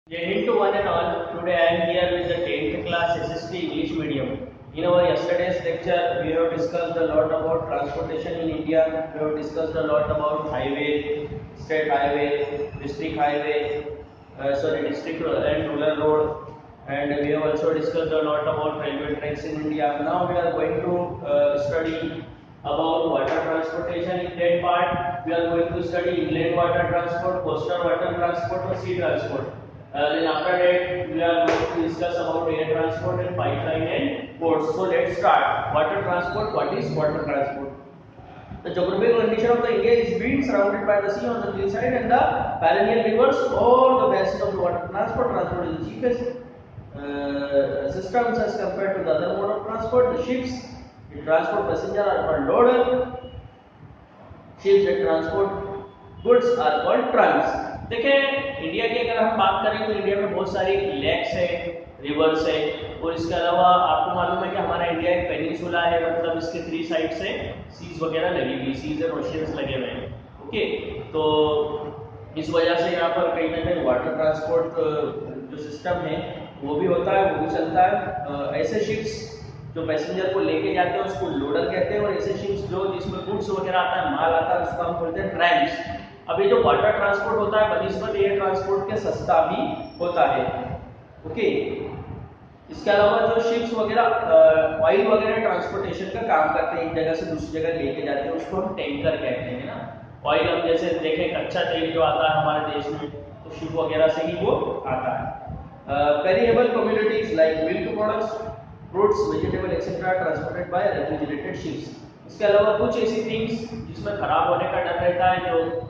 Jai Hind to one and all. Today I am here with the 10th class SST English medium. In our yesterday's lecture, we have discussed a lot about transportation in India. We have discussed a lot about highway, state highway, district highway, district and rural road. And we have also discussed a lot about railway tracks in India. Now we are going to study about water transportation. In that part, we are going to study inland water transport, coastal water transport, or sea transport. Then after that, we are going to discuss about air transport and pipeline and ports. So let's start. Water transport. What is water transport? The geographical condition of the India is being surrounded by the sea on the three side and the perennial rivers. All the bases of the water transport is the cheapest systems as compared to the other mode of transport. The ships that transport passenger are called loader. Ships that transport goods are called trunks. देखें India की अगर हम बात करें तो India में बहुत सारी लेक्स है, रिवर्स है, और इसके अलावा आपको मालूम है कि हमारा इंडिया एक पेनिनसुला है, मतलब इसके थ्री साइड से सीज वगैरह लगी हुई, सीज एंड ओशियंस लगे हुए हैं. ओके, तो इस वजह से यहाँ पर कहीं ना कहीं वाटर ट्रांसपोर्ट जो सिस्टम है वो भी होता है, वो भी चलता है. ऐसे शिप्स जो पैसेंजर को लेके जाते हैं उसको लोडर कहते हैं, और ऐसे शिप्स जो जिसमें गुड्स वगैरह आता है, माल आता है, उसको हम बोलते हैं ट्रैम्स. अब ये जो वाटर ट्रांसपोर्ट होता है बनिस्बत एयर ट्रांसपोर्ट के सस्ता भी होता है. ओके, इसके अलावा जो शिप्स वगैरह ऑयल वगैरह ट्रांसपोर्टेशन का काम करते हैं, एक जगह से दूसरी जगह लेके जाते हैं, उसको हम टैंकर कहते हैं ना. ऑयल हम जैसे देखें कच्चा तेल जो आता है हमारे देश में तो शिप वगैरह से ही वो आता है. Perishable commodities like milk products, fruits, vegetable etcetera transported by refrigerated ships. इसके अलावा कुछ ऐसी थिंग्स जिसमें खराब होने का डर रहता है, जो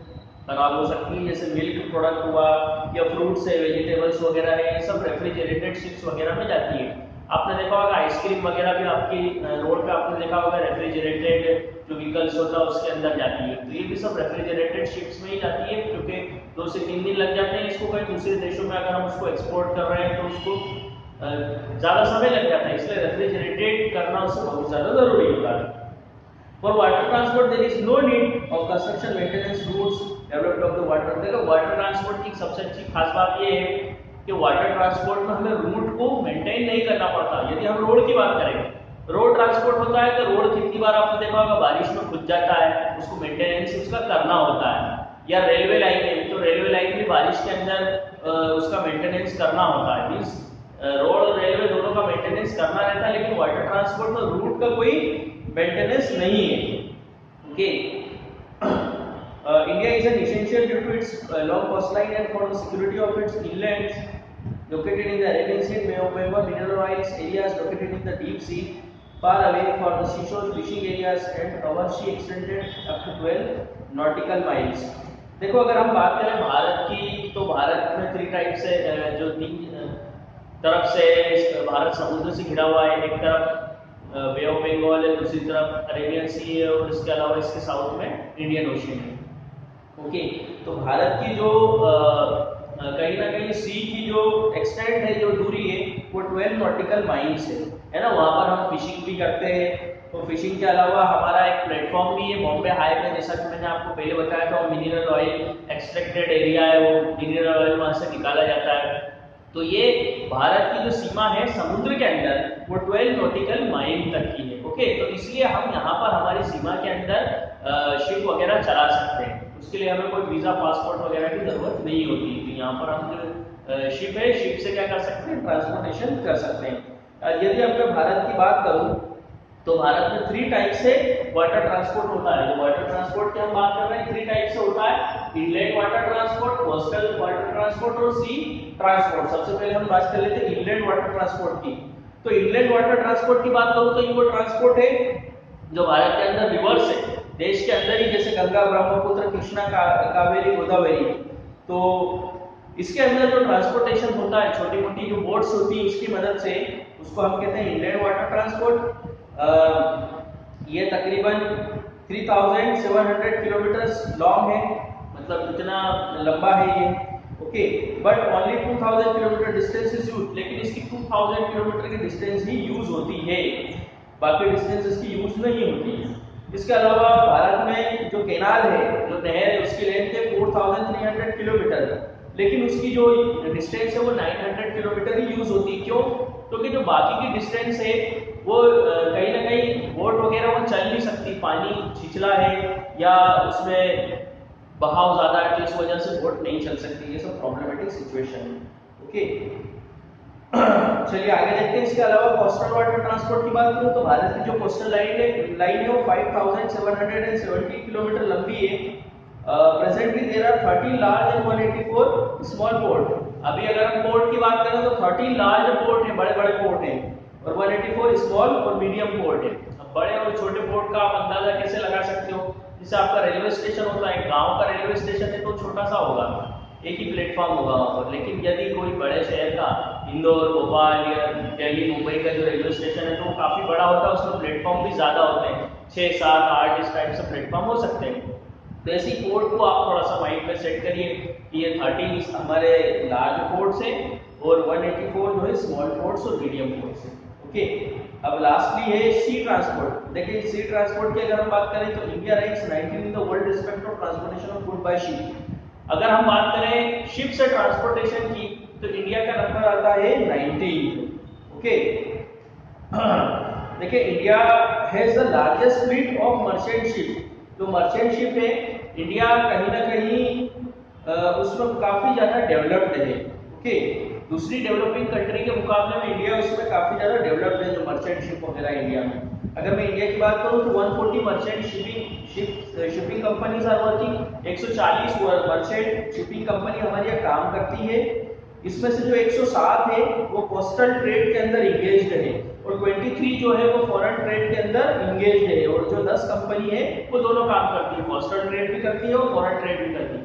खराब हो सकती है, जैसे मिल्क प्रोडक्ट हुआ या फ्रूट्स है, वेजिटेबल्स वगैरह है, ये सब रेफ्रिजरेटेड शिप्स वगैरह में जाती है. आपने देखा होगा आइसक्रीम वगैरह भी आपकी रोड पे आपने देखा होगा रेफ्रिजरेटेड जो व्हीकल्स होता है उसके अंदर जाती है. तो ये भी सब रेफ्रिजरेटेड शिप्स में ही जाती है, क्योंकि 2 से 3 दिन लग जाते हैं इसको कहीं दूसरे देशों में अगर हम उसको एक्सपोर्ट कर रहे हैं तो उसको ज़्यादा समय लग जाता है, इसलिए रेफ्रिजरेटेड करना उससे बहुत ज़्यादा ज़रूरी होता है. For water transport there is no need of construction maintenance routes developed of the water. देखो वाटर ट्रांसपोर्ट की सबसे अच्छी खास बात ये है कि वाटर ट्रांसपोर्ट में हमें रूट को मेंटेन नहीं करना पड़ता. यदि हम रोड की बात करें, रोड ट्रांसपोर्ट होता है तो रोड कितनी बार आपने देखा होगा बारिश में खुद जाता है, उसको मेंटेनेंस उसका करना होता है. या रेलवे लाइन है तो रेलवे लाइन भी बारिश के अंदर उसका मेंटेनेंस करना होता है. मीन्स रोड और रेलवे दोनों का मेंटेनेंस करना रहता है, लेकिन वाटर ट्रांसपोर्ट में रूट का कोई मेंटेनेंस नहीं है. Okay, India is an essential due to its long coastline and for the security of its inlands located in the Arabian Sea and Bay of Bengal. Mineral oils areas located in the deep sea far away for the seashore fishing areas and our sea extended up to 12 nautical miles. देखो अगर हम बात करें भारत की तो भारत में 3 type से जो 3 तरफ से भारत समुद्र से घिरा हुआ है. एक तरफ बे ऑफ बंगाल है, दूसरी तरफ अरेबियन सी है, और इसके अलावा इसके साउथ में इंडियन ओशियन है. ओके, तो भारत की जो कहीं ना कहीं सी की जो एक्सटेंट है, जो दूरी है, वो 12 नॉटिकल माइल्स है ना. वहाँ पर हम फिशिंग भी करते हैं. तो फिशिंग के अलावा हमारा एक प्लेटफॉर्म भी है बॉम्बे हाई पे, जैसा कि मैंने आपको पहले बताया था. मिनरल ऑयल एक्सट्रैक्टेड एरिया है, वो मिनरल ऑयल वहाँ से निकाला जाता है. तो ये भारत की जो सीमा है समुद्र के अंदर वो 12 नॉटिकल माइल तक की है. ओके, तो इसलिए हम यहाँ पर हमारी सीमा के अंदर शिप वगैरह चला सकते हैं. उसके लिए हमें कोई वीज़ा पासपोर्ट वगैरह की ज़रूरत नहीं होती. तो यहाँ पर हम जो शिप है, शिप से क्या कर सकते हैं, ट्रांसपोर्टेशन कर सकते हैं. यदि अब मैं भारत की बात करूँ तो भारत में 3 टाइप से वाटर ट्रांसपोर्ट होता है. जो वाटर ट्रांसपोर्ट की हम बात कर रहे हैं 3 टाइप से होता है. Inland water transport, coastal water transport और सी ट्रांसपोर्ट. सबसे पहले हम बात कर लेते हैं इनलैंड वाटर ट्रांसपोर्ट की. तो इनलैंड वाटर ट्रांसपोर्ट की बात करूँ तो ये वो ट्रांसपोर्ट है जो भारत के अंदर रिवर्स है, देश के अंदर ही, जैसे गंगा, ब्रह्मपुत्र, कृष्णा, कावेरी, गोदावरी. तो इसके अंदर जो ट्रांसपोर्टेशन होता है, छोटी मोटी जो बोट्स होती है उसकी मदद से, उसको हम कहते हैं इनलैंड वाटर ट्रांसपोर्ट. ये तकरीबन 3700 किलोमीटर लॉन्ग है, मतलब इतना लंबा है ये. Okay, but only 2000 kilometre distance is use. लेकिन इसकी 2000 किलोमीटर की डिस्टेंस ही यूज होती है, बाकी डिस्टेंस इसकी यूज नहीं होती है. इसके अलावा भारत में जो कैनाल है, जो नहर है, उसकी लेंथ है 4300 किलोमीटर. लेकिन उसकी जो डिस्टेंस है वो 900 किलोमीटर ही यूज होती है। क्यों? क्योंकि जो बाकी की डिस्टेंस है वो कहीं ना कहीं बोट वगैरह वो चल नहीं सकती, पानी छिछला है या उसमें बहाव ज्यादा है, तो इस वजह से बोट नहीं चल सकती। ये सब प्रॉब्लमेटिक सिचुएशन है। ओके, चलिए आगे देखते हैं। इसके अलावा कोस्टल वाटर ट्रांसपोर्ट की बात करूं तो भारत की जो कोस्टल लाइन है वो 5770 किलोमीटर लंबी है। Presently there are 30 large and 184 small port. अभी अगर हम पोर्ट की बात करें तो 30 लार्ज पोर्ट है, बड़े बड़े पोर्ट हैं, और 184 स्मॉल और मीडियम पोर्ट है। अब बड़े और छोटे पोर्ट का आप अंदाजा कैसे लगा सकते हो? जैसे आपका रेलवे स्टेशन होता है, गांव का रेलवे स्टेशन है तो छोटा सा होगा, एक ही प्लेटफॉर्म होगा वहां पर। लेकिन यदि कोई बड़े शहर का, इंदौर, भोपाल या दिल्ली, मुंबई का जो रेलवे स्टेशन है तो वो काफी बड़ा होता है, उसमें प्लेटफॉर्म भी ज्यादा होते हैं, 6, 7, 8 इस टाइप से प्लेटफॉर्म हो सकते हैं। तो ऐसी पोर्ट को आप थोड़ा सा माइंड में सेट करिए कि ये 30 हमारे लार्ज पोर्ट्स हैं और 184 जो है स्मॉल पोर्ट्स और मीडियम पोर्ट्स हैं। ओके, अब लास्टली है सी ट्रांसपोर्ट। देखिए सी ट्रांसपोर्ट की अगर हम बात करें तो India ranks 19 in the world respect of transportation of good by ship. अगर हम बात करें शिप से ट्रांसपोर्टेशन की तो इंडिया का नंबर आता है 19। ओके, देखिए India has the largest fleet of merchant ship. जो मर्चेंट शिप है इंडिया कहीं ना कहीं उसमें काफी ज्यादा डेवलप्ड है। ओके, दूसरी डेवलपिंग कंट्री के मुकाबले में इंडिया उसमें काफी ज्यादा डेवलप्ड है जो मर्चेंट शिप वगैरह इंडिया में। अगर मैं इंडिया की बात करूं तो 140 merchant shipping companies are working. 140 merchant shipping company हमारे यहाँ काम करती है। इसमें से जो 107 है वो कोस्टल ट्रेड के अंदर इंगेज्ड है और 23 जो है वो फॉरेन ट्रेड के अंदर इंगेज्ड है, और जो 10 कंपनी है वो दोनों काम करती है, कोस्टल ट्रेड भी करती है और फॉरेन ट्रेड भी करती है।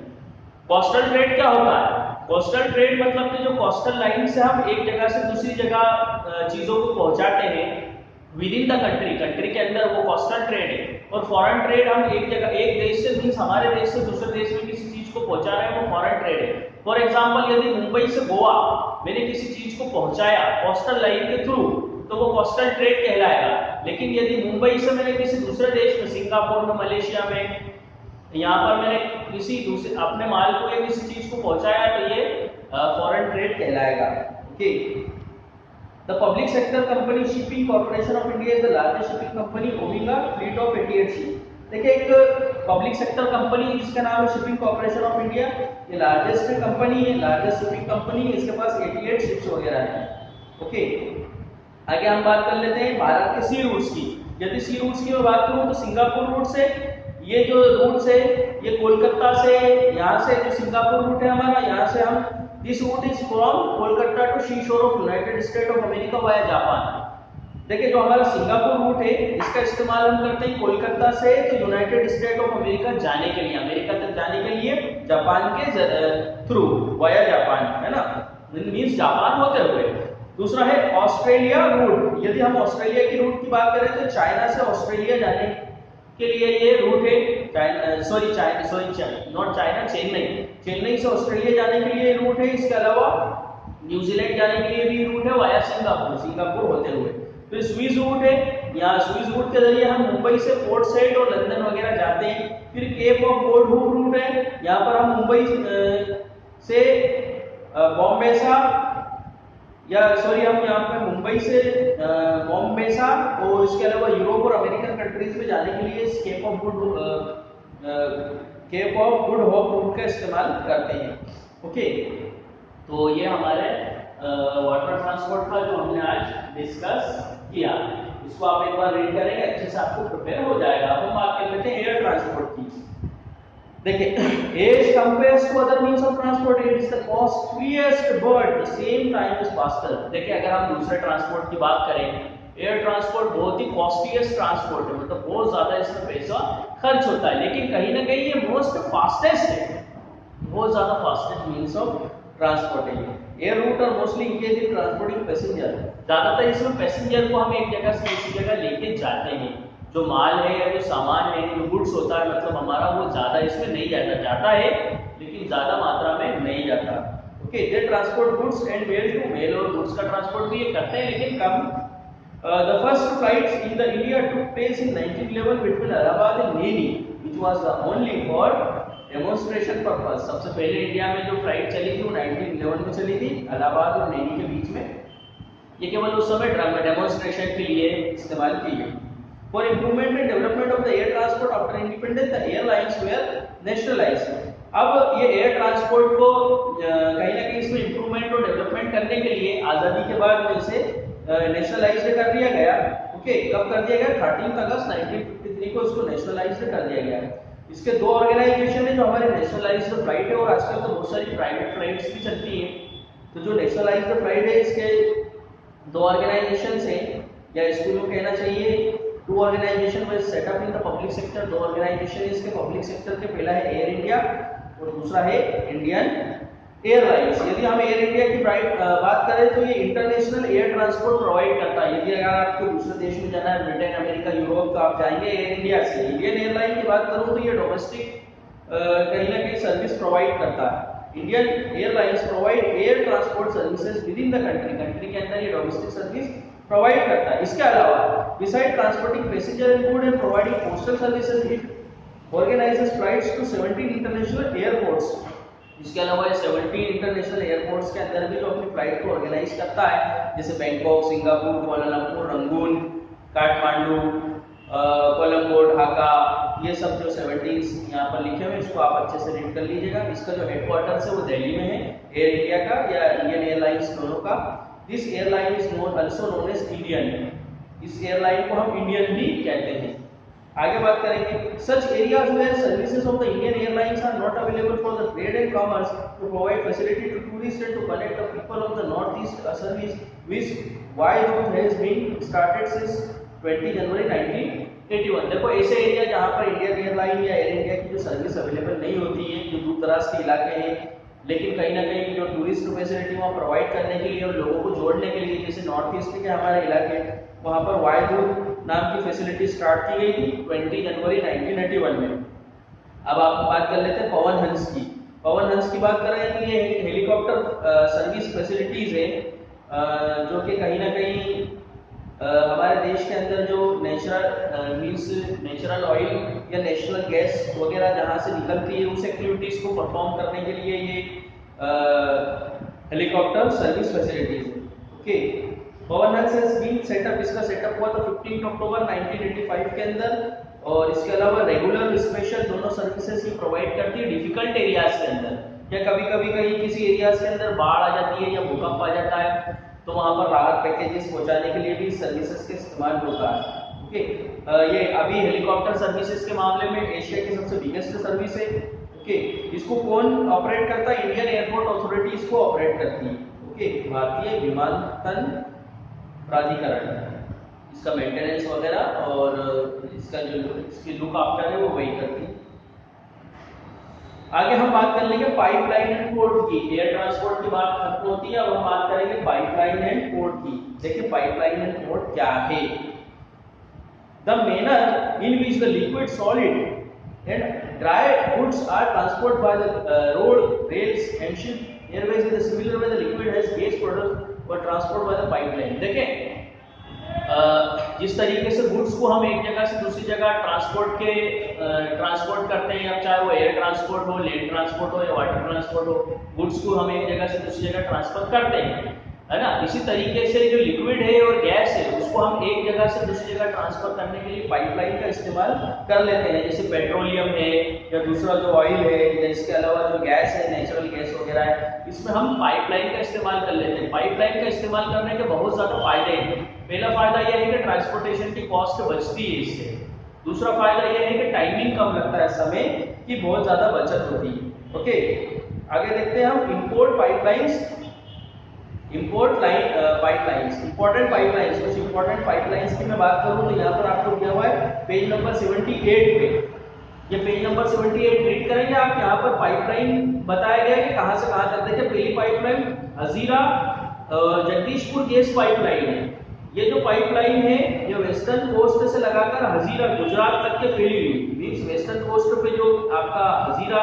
कोस्टल ट्रेड क्या होता है? कोस्टल ट्रेड मतलब कि जो कोस्टल लाइन से हम एक जगह से दूसरी जगह चीजों को पहुंचाते हैं with in the country, country के अंदर, वो कोस्टल ट्रेड है। और फॉरेन ट्रेड हम एक जगह, एक देश से मींस हमारे देश से दूसरे देश में किसी चीज को पहुंचा रहे हैं, वो फॉरेन ट्रेड है। फॉर एग्जांपल यदि मुंबई से गोवा मैंने किसी चीज को पहुंचाया कोस्टल लाइन के थ्रू तो वो कोस्टल ट्रेड कहलाएगा। लेकिन यदि मुंबई से मैंने किसी दूसरे देश में, सिंगापुर में, मलेशिया में, यहाँ पर मैंने किसी दूसरे अपने माल को या किसी चीज को पहुंचाया तो ये फॉरेन ट्रेड कहलाएगा। Okay, the public sector company shipping corporation of India is the largest shipping company owing a fleet of 88 ship. देखिए एक पब्लिक सेक्टर कंपनी जिसका नाम है शिपिंग कॉर्पोरेशन ऑफ इंडिया, ये लार्जेस्ट कंपनी है, लार्जेस्ट शिपिंग कंपनी, इसके पास 88 ships वगैरह हैं। ओके, आगे हम बात कर लेते हैं भारत के सी रूट्स की। यदि सी रूट्स की मैं बात करूं तो सिंगापुर रूट से, ये जो रूट्स है ये कोलकाता से, यहाँ से जो सिंगापुर रूट है हमारा, यहाँ से हम, this route is from Kolkata to sea shore of United State of America via Japan. देखिए जो हमारा सिंगापुर रूट है इसका इस्तेमाल हम करते हैं कोलकाता से तो यूनाइटेड स्टेट ऑफ अमेरिका जाने के लिए, अमेरिका तक जाने के लिए जापान के थ्रू, वाया जापान, है ना, मींस जापान होते हुए। दूसरा है ऑस्ट्रेलिया रूट। यदि हम ऑस्ट्रेलिया की रूट की बात करें तो चाइना से ऑस्ट्रेलिया जाने के लिए ये रूट है, नॉट चाइना, चेन्नई से ऑस्ट्रेलिया जाने के लिए रूट है। इसके अलावा न्यूजीलैंड जाने के लिए भी रूट है वाया सिंगापुर होते हुए। फिर स्विस रूट है, यहाँ स्विस रूट के जरिए हम मुंबई से पोर्ट साइड और लंदन वगैरह जाते हैं। फिर Cape of Good Hope route है, यहाँ पर हम मुंबई से बॉम्बेसा, या सॉरी हम यहाँ पे मुंबई से बॉम्बेसा और इसके अलावा यूरोप और अमेरिकन कंट्रीज में जाने के लिए Cape of Good Hope route का इस्तेमाल करते हैं। ओके, तो ये हमारे वाटर ट्रांसपोर्ट का जो हमने आज डिस्कस किया, इसको आप एक बार रीड करेंगे अच्छे से आपको प्रिपेयर हो जाएगा। अब हम बात कर लेते हैं एयर ट्रांसपोर्ट की। देखिए as compares to other means of transport it is the costliest but the same time is faster. देखिए अगर हम दूसरे ट्रांसपोर्ट की बात करें, एयर ट्रांसपोर्ट बहुत ही कॉस्टलीस्ट ट्रांसपोर्ट है, मतलब बहुत ज्यादा इसमें पैसा खर्च होता है, लेकिन कहीं ना कहीं ये मोस्ट फास्टेस्ट है, बहुत ज्यादा फास्टेस्ट मींस ऑफ ट्रांसपोर्ट है। एयर रूट और mostly engage in transporting passenger, ज्यादातर इसमें पैसेंजर को हम एक जगह से दूसरी जगह लेके जाते हैं। जो माल है या जो सामान है, जो गुड्स होता है मतलब हमारा, वो ज्यादा इसमें नहीं जाता है, लेकिन ज्यादा मात्रा में नहीं जाता। Okay, they transport goods and mail to mail, और गुड्स का ट्रांसपोर्ट भी ये करते हैं लेकिन कम। The first flights in India took place in 1911 between Allahabad and Neni, which was the only for demonstration purpose. सबसे पहले इंडिया में जो फ्लाइट चली थी वो 1911 में चली थी, इलाहाबाद और नैनी के बीच में। ये केवल उस समय डेमोन्स्ट्रेशन के लिए इस्तेमाल की गई। For improvement and development of the air transport after independence the airlines were nationalised. अब ये एयर ट्रांसपोर्ट को कहीं ना कहीं इसमें इम्प्रूवमेंट और डेवलपमेंट करने के लिए आज़ादी के बाद में इसे नेशनलाइज कर दिया गया। ओके, कब कर दिया गया? 13 अगस्त 1953 को इसको नेशनलाइज कर दिया गया। इसके दो ऑर्गेनाइजेशन है जो हमारे नेशनलाइज्ड फ्लाइट है, और आजकल तो बहुत सारी प्राइवेट फ्लाइट्स भी चलती हैं। तो जो नेशनलाइज्ड फ्लाइट है इसके दो ऑर्गेनाइजेशन हैं, या इसको यूँ कहना चाहिए two organisation were set up in the public sector. दो ऑर्गेनाइजेशन है इसके पब्लिक सेक्टर के, पहला है एयर इंडिया और दूसरा है इंडियन एयरलाइंस। यदि हम एयर इंडिया की बात करें तो ये इंटरनेशनल एयर ट्रांसपोर्ट प्रोवाइड करता है। यदि अगर आपको दूसरे देश में जाना है, ब्रिटेन, अमेरिका, यूरोप, तो आप जाएंगे एयर इंडिया से। इंडियन एयरलाइन की बात करूं तो ये डोमेस्टिक कहीं ना कहीं सर्विस प्रोवाइड करता है। Indian airlines provide air transport services with in the country. Country के अंदर ये डोमेस्टिक सर्विस प्रोवाइड करता है। इसके अलावा beside transporting passenger and good and providing postal services, it organises flights to 17 international airports. इसके अलावा ये 17 इंटरनेशनल एयरपोर्ट्स के अंदर भी जो अपनी फ्लाइट को ऑर्गेनाइज करता है, जैसे Bangkok, Singapore, Kuala Lumpur, Rangoon, Kathmandu, Colombo, Dhaka, ये सब जो 17 यहाँ पर लिखे हुए हैं इसको आप अच्छे से रीड कर लीजिएगा। इसका जो हेडक्वार्टर्स है वो दिल्ली में है, एयर इंडिया का या इंडियन एयरलाइंस दोनों का। This airline is also known as Indian. इस एयरलाइन को हम इंडियन भी कहते हैं। आगे बात करेंगे, such areas where services of the Indian airlines are not available for the trade and commerce to provide facility to tourist and to connect the people of the north east service which via route has been started since 20 January 1981। देखो ऐसे area जहां पर Indian airline या air India की जो service available नहीं होती है, जो दूर दराज के इलाके हैं, लेकिन कहीं ना कहीं जो टूरिस्ट फैसिलिटी वहाँ प्रोवाइड करने के लिए और लोगों को जोड़ने के लिए, जैसे नॉर्थ ईस्ट के हमारे इलाके, वहाँ पर वायुदूत नाम की फैसिलिटी स्टार्ट की गई थी 20 जनवरी 1981 में। अब आप बात कर लेते हैं पवन हंस की। पवन हंस की बात करें तो ये हेलीकॉप्टर सर्विस फैसिलिटीज है जो कि कहीं ना कहीं हमारे देश के अंदर जो नेचुरल ऑयल या नेशनल गैस वगैरह जहाँ से निकलती है उस एक्टिविटीज को परफॉर्म करने के लिए ये हेलीकॉप्टर सर्विस फैसिलिटीज है। Okay, Pawan Hans has been setup, इसका सेटअप हुआ था 15 अक्टूबर 1985 के अंदर। और इसके अलावा रेगुलर स्पेशल दोनों सर्विसेज ही प्रोवाइड करती है डिफिकल्ट एरियाज के अंदर। या कभी कभी कहीं किसी एरियाज के अंदर बाढ़ आ जाती है या भूकंप आ जाता है तो वहां पर राहत पैकेजेस पहुंचाने के लिए भी सर्विसेज का इस्तेमाल होता है। ओके, ये अभी हेलीकॉप्टर सर्विसेज के मामले में एशिया की सबसे बिगेस्ट सर्विस है। ओके, इसको कौन ऑपरेट करता है? इंडियन एयरपोर्ट अथॉरिटी इसको ऑपरेट करती है। ओके, भारतीय विमानतल प्राधिकरण इसका मेंटेनेंस वगैरह और इसका जो इसकी लुक आफ्टर है वो वही करती है। आगे हम बात कर लेंगे पाइपलाइन एंड पोर्ट की। एयर ट्रांसपोर्ट की बात खत्म होती है, अब हम बात करेंगे पाइपलाइन एंड पोर्ट की। देखिए पाइपलाइन एंड पोर्ट क्या है। The manner in which the liquid, solid and dry goods are transport by the road, rails and ship airways is similar way the liquid has gas product और transport by the pipeline. देखें जिस तरीके से goods को हम एक जगह से दूसरी जगह ट्रांसपोर्ट करते हैं, अब चाहे वो एयर ट्रांसपोर्ट हो, लैंड ट्रांसपोर्ट हो या वाटर ट्रांसपोर्ट हो, गुड्स को हम एक जगह से दूसरी जगह ट्रांसफर करते हैं, है ना। इसी तरीके से जो लिक्विड है और गैस है उसको हम एक जगह से दूसरी जगह ट्रांसफर करने के लिए पाइपलाइन का इस्तेमाल कर लेते हैं। जैसे पेट्रोलियम है या दूसरा जो ऑयल है या इसके अलावा जो गैस है, नेचुरल गैस वगैरह है, इसमें हम पाइपलाइन का इस्तेमाल कर लेते हैं। पाइपलाइन का इस्तेमाल करने के बहुत ज्यादा फायदे हैं। पहला फायदा यह है कि ट्रांसपोर्टेशन की कॉस्ट बचती है इससे। दूसरा फायदा यह है कि टाइमिंग कम लगता है, समय की बहुत ज्यादा बचत होती है। ओके, आगे देखते हैं हम इंपोर्ट पाइपलाइंस, इंपोर्टेंट पाइपलाइंस। कुछ इंपोर्टेंट पाइपलाइंस की मैं बात करूं तो यहाँ पर आपको दिया हुआ है पेज नंबर 78 पे। ये पेज नंबर 78 रीड करेंगे आप। यहाँ पर पाइपलाइन बताया गया है कि कहां से कहां तक। देखिए पहली pipeline Hazira Jagdishpur gas pipeline है। ये जो पाइपलाइन है ये वेस्टर्न कोस्ट से लगाकर हजीरा गुजरात तक के फैली हुई। मींस वेस्टर्न कोस्ट पे जो आपका हजीरा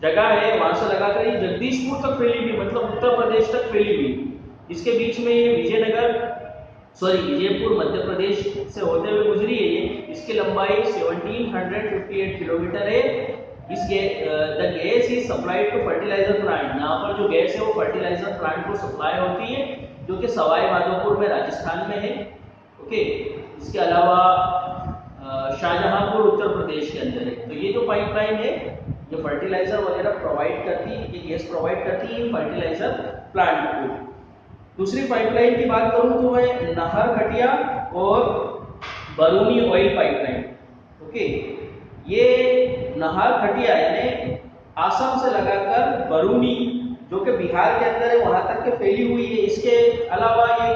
जगह है वहां से लगाकर ये जगदीशपुर तक फैली हुई, मतलब उत्तर प्रदेश तक फैली हुई। इसके बीच में ये विजयनगर सॉरी विजयपुर मध्य प्रदेश से होते हुए गुजरी है ये। इसकी लंबाई 1758 किलोमीटर है। इस the gas is supplied to fertiliser plant. यहाँ पर जो गैस है वो फर्टिलाइजर प्लांट को सप्लाई होती है, जो कि सवाई माधोपुर में राजस्थान में है। ओके, इसके अलावा शाहजहांपुर उत्तर प्रदेश के अंदर है। तो ये जो पाइपलाइन है ये फर्टिलाइजर वगैरह प्रोवाइड करती है, ये गैस प्रोवाइड करती है फर्टिलाइजर प्लांट को। दूसरी पाइपलाइन की बात करूं तो मैं नाहरकटिया और बरूनी ऑयल पाइपलाइन। ओके, ये नाहरकटिया यानी आसाम से लगाकर बरूनी जो कि बिहार के अंदर है वहां तक के फैली हुई है। इसके अलावा ये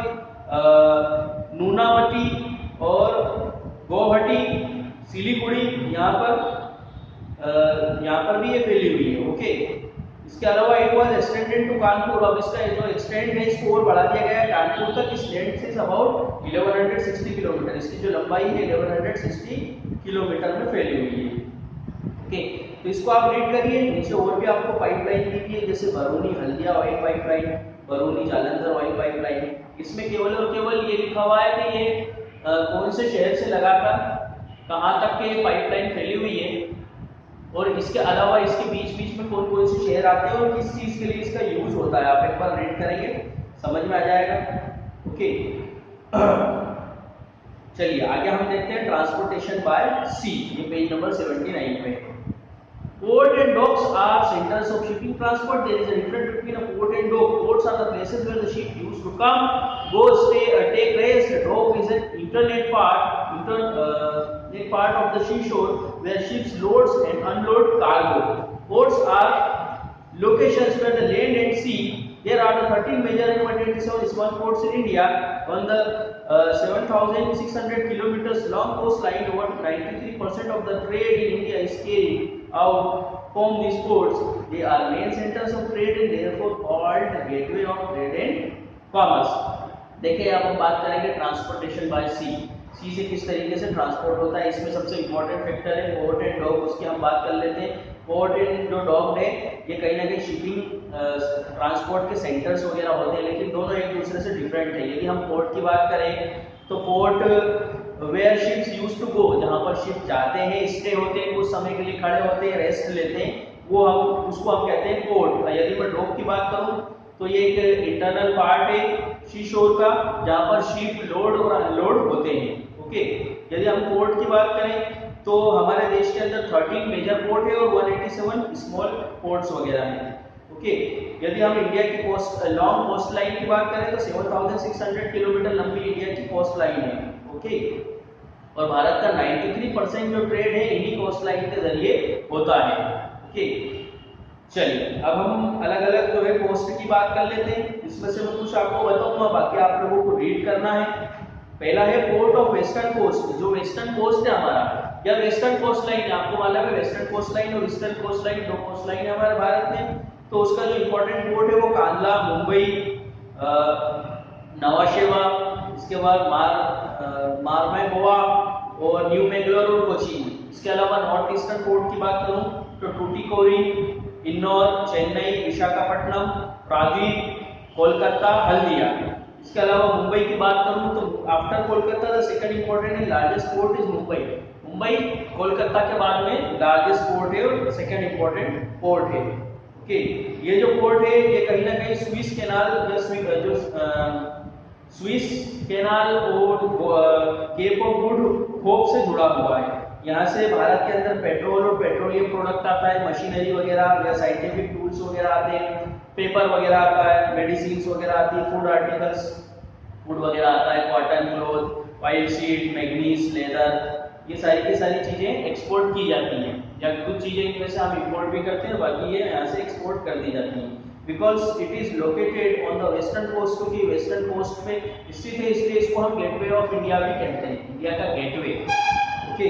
नूनावटी और गुवाहाटी, सिलीगुड़ी यहाँ पर भी ये फैली हुई है। ओके, इसके अलावा it was extended to Kanpur. अब इसका जो एक्सटेंड है इसको और बढ़ा दिया गया है कानपुर तक। इस लेंथ से अबाउट 1160 किलोमीटर, इसकी जो लंबाई है 1160 किलोमीटर में फैली हुई है। ओके, तो इसको आप रीड करिए। नीचे और भी आपको पाइपलाइन दी है, जैसे बरूनी Haldia oil pipeline, बरूनी Jalandhar oil pipeline. इसमें केवल और केवल ये लिखा हुआ है कि ये कौन से शहर से लगाकर कहाँ तक के पाइपलाइन फैली हुई है, और इसके अलावा इसके बीच बीच में कौन कौन से शहर आते हैं और किस चीज के लिए इसका यूज होता है। आप एक बार रीड करेंगे समझ में आ जाएगा। ओके, चलिए आगे हम देखते हैं ट्रांसपोर्टेशन बाय सी। ये पेज नंबर 79 पे। Port and docks are centers of shipping transport. There is a difference between a port and dock. Ports are the places where the ship used to come, go, stay, take rest. Dock is an internet part of the seashore where ships loads and unload cargo. Ports are locations where the land and sea. There are the 13 major and 187 small ports in India. On the 7,600 kilometers long coastline, over 93% of the trade in India is carried out from these ports. They are main centers of trade and therefore called the gateway of trade and commerce. देखिए अब हम बात करेंगे transportation bye सी। सी से किस तरीके से transport होता है, इसमें सबसे इंपॉर्टेंट फैक्टर है पोर्ट एंड डॉक। उसकी हम बात कर लेते हैं। पोर्ट एंड जो डॉक है ये कहीं ना कहीं शिपिंग ट्रांसपोर्ट के सेंटर्स वगैरह होते हैं, लेकिन दोनों एक दूसरे से डिफरेंट है। यदि हम पोर्ट की बात करें तो port where ships used to go, जहां पर शिप जाते हैं, स्टे होते हैं, कुछ समय के लिए खड़े होते हैं, रेस्ट लेते हैं, वो उसको हम कहते हैं पोर्ट। यदि मैं डॉक की बात करूं तो ये एक इंटरनल पार्ट है सीशोर का, जहां पर शिप लोड और अनलोड होते हैं। ओके, यदि हम पोर्ट की बात करें तो हमारे देश के अंदर 13 मेजर पोर्ट है और 187 स्मॉल पोर्ट्स वगैरह हैं। ओके, यदि हम इंडिया की कोस्ट लॉन्ग कोस्ट लाइन की बात करें तो 7,600 किलोमीटर लंबी इंडिया की कोस्ट लाइन है। ओके, और भारत का 93% जो ट्रेड है इन्हीं कोस्ट लाइन के जरिए होता है। ओके, चलिए अब हम अलग अलग जो है कोस्ट की बात कर लेते हैं। इसमें से मैं कुछ आपको बताऊंगा, बाकी आप लोगों को रीड करना है। पहला है पोर्ट ऑफ वेस्टर्न कोस्ट। जो वेस्टर्न कोस्ट है हमारा या वेस्टर्न कोस्ट लाइन, आपको मालूम है वेस्टर्न कोस्ट लाइन और ईस्टर्न कोस्ट लाइन दो कोस्ट लाइन है हमारे भारत में। तो उसका जो इंपॉर्टेंट पोर्ट है वो कांडला, मुंबई, नवाशेवा, इसके बाद मारमै गोवा और न्यू मैंगलोर और कोचीन। इसके अलावा नॉर्थ ईस्टर्न पोर्ट की बात करूं तो टूटिकोरिन, इन्नौर, चेन्नई, विशाखापट्टनम, प्रागीर, कोलकाता, हल्दिया। इसके अलावा मुंबई की बात करूं तो after Kolkata the second important and largest port is Mumbai. Mumbai Kolkata के बाद में लार्जेस्ट पोर्ट है और सेकंड इंपॉर्टेंट पोर्ट है। ओके, ये जो पोर्ट है ये कहीं ना कहीं स्विस कैनाल और केप ऑफ गुड होप से जुड़ा हुआ है। यहाँ से भारत के अंदर पेट्रोल और पेट्रोलियम प्रोडक्ट आता है, मशीनरी वगैरह या साइंटिफिक टूल्स वगैरह आते हैं, पेपर वगैरह आता है, मेडिसिन्स वगैरह आती है, फूड आर्टिकल्स, फूड वगैरह आता है, cotton, cloth, oil seed, manganese, leather, ये सारी की सारी चीजें एक्सपोर्ट की जाती हैं, या कुछ चीजें इनमें से हम इंपोर्ट भी करते हैं, बाकी ये यहाँ से एक्सपोर्ट कर दी जाती हैं। Because it is located on the western coast, क्योंकि वेस्टर्न कोस्ट पे स्थित है, इसलिए इसको हम गेटवे ऑफ इंडिया भी कहते हैं, इंडिया का गेटवे। ओके,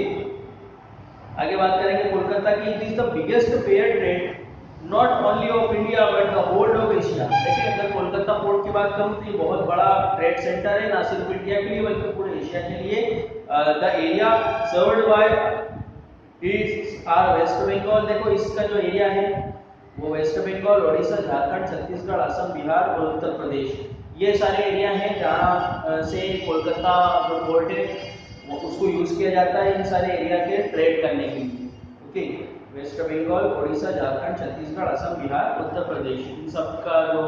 आगे बात करेंगे कोलकाता की। It is the biggest fair trade not only of India but the whole of Asia. देखिए अगर कोलकाता पोर्ट की बात करूं तो ये बहुत बड़ा ट्रेड सेंटर है, ना सिर्फ इंडिया के लिए बल्कि पूरे एशिया के लिए। The area served by is are West Bengal. देखो इसका जो एरिया है वो वेस्ट बंगाल, ओडिशा, झारखंड, छत्तीसगढ़, असम, बिहार और उत्तर प्रदेश, ये सारे एरिया हैं जहाँ से कोलकाता जो पोर्ट है वो उसको यूज़ किया जाता है इन सारे एरिया के ट्रेड करने के लिए। ओके, वेस्ट बंगाल, उड़ीसा, झारखंड, छत्तीसगढ़, असम, बिहार, उत्तर प्रदेश, इन सब का जो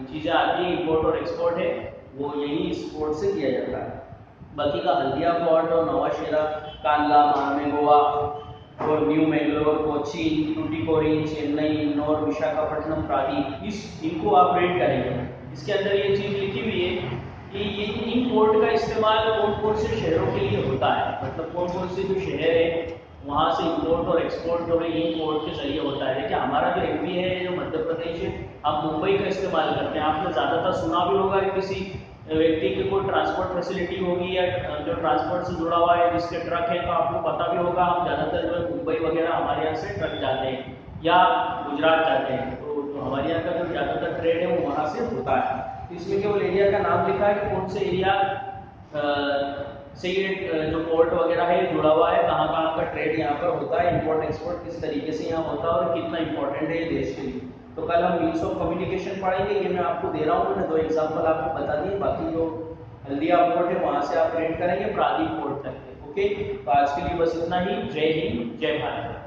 चीज़ें आती है इम्पोर्ट और एक्सपोर्ट है वो यही इस पोर्ट से किया जाता है। बाकी का हल्दिया पोर्ट और नवाशेरा, कांडला, मार्मे, गोवा और न्यू मैंगलोर, कोचीन, टूटिकोरिन, चेन्नई, इंदौर, विशाखापट्टनम, प्रादीप, इनको आप रेड करेंगे। इसके अंदर ये चीज़ लिखी हुई है कि ये इन पोर्ट का इस्तेमाल कौन कौन से शहरों के लिए होता है, मतलब कौन कौन से जो शहर है वहाँ से इंपोर्ट और एक्सपोर्ट जो है इन पोर्ट के जरिए होता है। देखिए हमारा जो एमपी है, जो मध्य प्रदेश है, हम मुंबई का इस्तेमाल करते हैं। आपने ज़्यादातर सुना भी होगा कि किसी व्यक्ति की कोई ट्रांसपोर्ट फैसिलिटी होगी या जो ट्रांसपोर्ट से जुड़ा हुआ है जिसके ट्रक है, तो आपको पता भी होगा हम ज़्यादातर जो मुंबई वगैरह हमारे यहाँ से ट्रक जाते हैं या गुजरात जाते हैं, तो हमारे यहाँ का जो ज़्यादातर ट्रेड है वो वहाँ से होता है। तो इसमें केवल एरिया का नाम लिखा है कि कौन से एरिया से ये जो पोर्ट वगैरह है जुड़ा हुआ है, कहाँ कहाँ का ट्रेड यहाँ पर होता है, इंपोर्ट एक्सपोर्ट किस तरीके से यहाँ होता है और कितना इंपॉर्टेंट है ये देश के लिए। तो कल हम मीन्स ऑफ कम्युनिकेशन पढ़ेंगे, ये मैं आपको दे रहा हूँ, मैंने 2 एग्जाम्पल आपको बता दिए। बाकी जो हल्दिया पोर्ट है वहाँ से आप ट्रेड करेंगे प्रादीप पोर्ट तक के। ओके, तो आज के लिए बस इतना ही। जय हिंद, जय भारत।